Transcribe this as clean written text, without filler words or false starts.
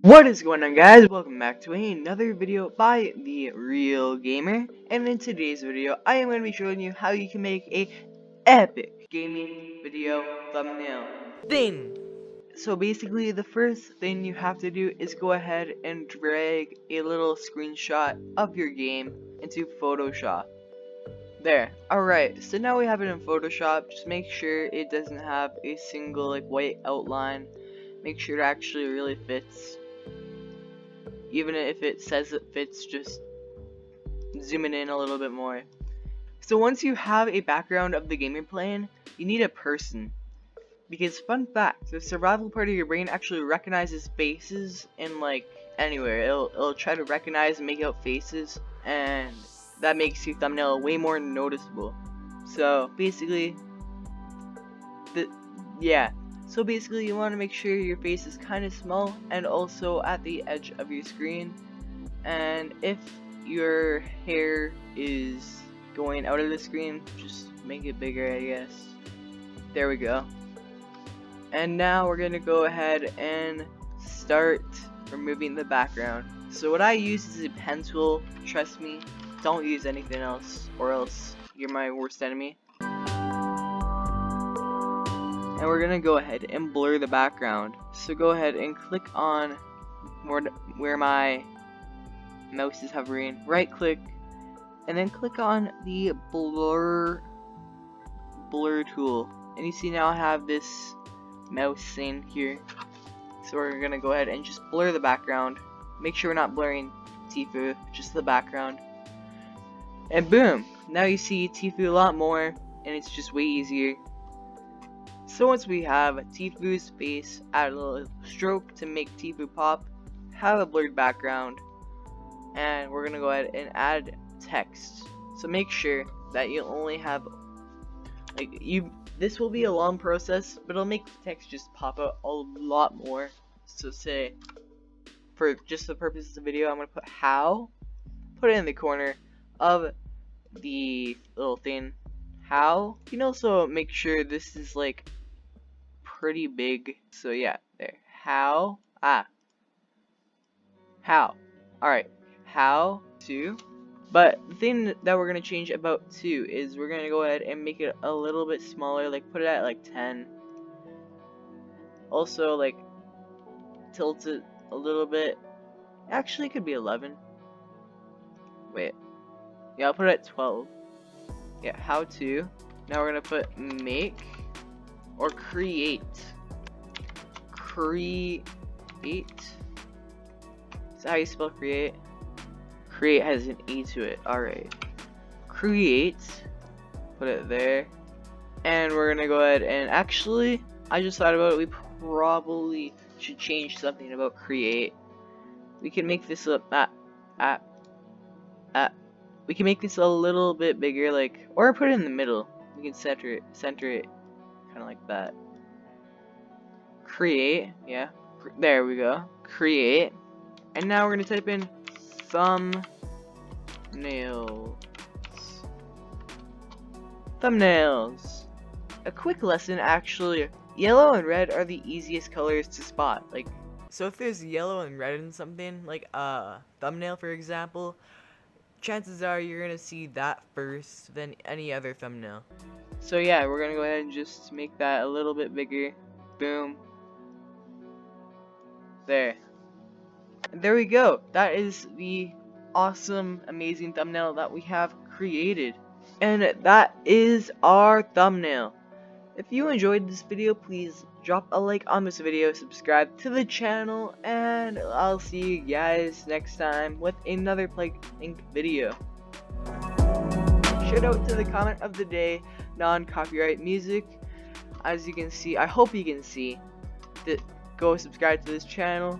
What is going on, guys? Welcome back to another video by The Real Gamer, and in today's video I am going to be showing you how you can make a epic gaming video thumbnail thing. So basically the first thing you have to do is go ahead and drag a little screenshot of your game into Photoshop. There. Alright, so now we have it in Photoshop. Just make sure it doesn't have a single white outline. Make sure it actually really fits. Even if it says it fits, just zoom it in a little bit more. So once you have a background of the game you're playing, you need a person. Because fun fact, the survival part of your brain actually recognizes faces in anywhere. It'll try to recognize and make out faces, and that makes your thumbnail way more noticeable. So basically, So basically you want to make sure your face is kind of small and also at the edge of your screen. And if your hair is going out of the screen, just make it bigger, I guess. There we go. And now we're going to go ahead and start removing the background. So what I use is a pen tool. Trust me, don't use anything else or else you're my worst enemy. And we're gonna go ahead and blur the background. So go ahead and click on where my mouse is hovering, right click, and then click on the blur tool. And you see now I have this mouse thing here. So we're gonna go ahead and just blur the background. Make sure we're not blurring Tifu, just the background. And boom! Now you see Tifu a lot more, and it's just way easier. So once we have Tifu's face, add a little stroke to make Tifu pop, have a blurred background, and we're gonna go ahead and add text. So make sure that you only have this will be a long process, but it'll make the text just pop out a lot more. So say, for just the purpose of the video, I'm gonna put how, put it in the corner of the little thing. How. You can also make sure this is pretty big. So yeah, there. How. How. Alright. How to. But the thing that we're gonna change about to is we're gonna go ahead and make it a little bit smaller, put it at 10. Also tilt it a little bit. Actually it could be 11. Wait. Yeah, I'll put it at 12. Yeah, how to. Now we're gonna put make or create. Create. Is that how you spell create? Create has an E to it. Alright. Create. Put it there. And we're gonna go ahead and actually, I just thought about it. We probably should change something about create. We can make this we can make this a little bit bigger, or put it in the middle. We can center it kind of like that. Create, yeah, there we go. Create, and now we're gonna type in thumbnails. A quick lesson, actually. Yellow and red are the easiest colors to spot. So if there's yellow and red in something, like a thumbnail, for example, chances are you're gonna see that first than any other thumbnail. So yeah, we're gonna go ahead and just make that a little bit bigger. Boom. There. And there we go. That is the awesome, amazing thumbnail that we have created. And that is our thumbnail. If you enjoyed this video, please drop a like on this video, subscribe to the channel, and I'll see you guys next time with another Plague Inc. video. Shout out to the comment of the day, non-copyright music. As you can see, I hope you can see, that go subscribe to this channel.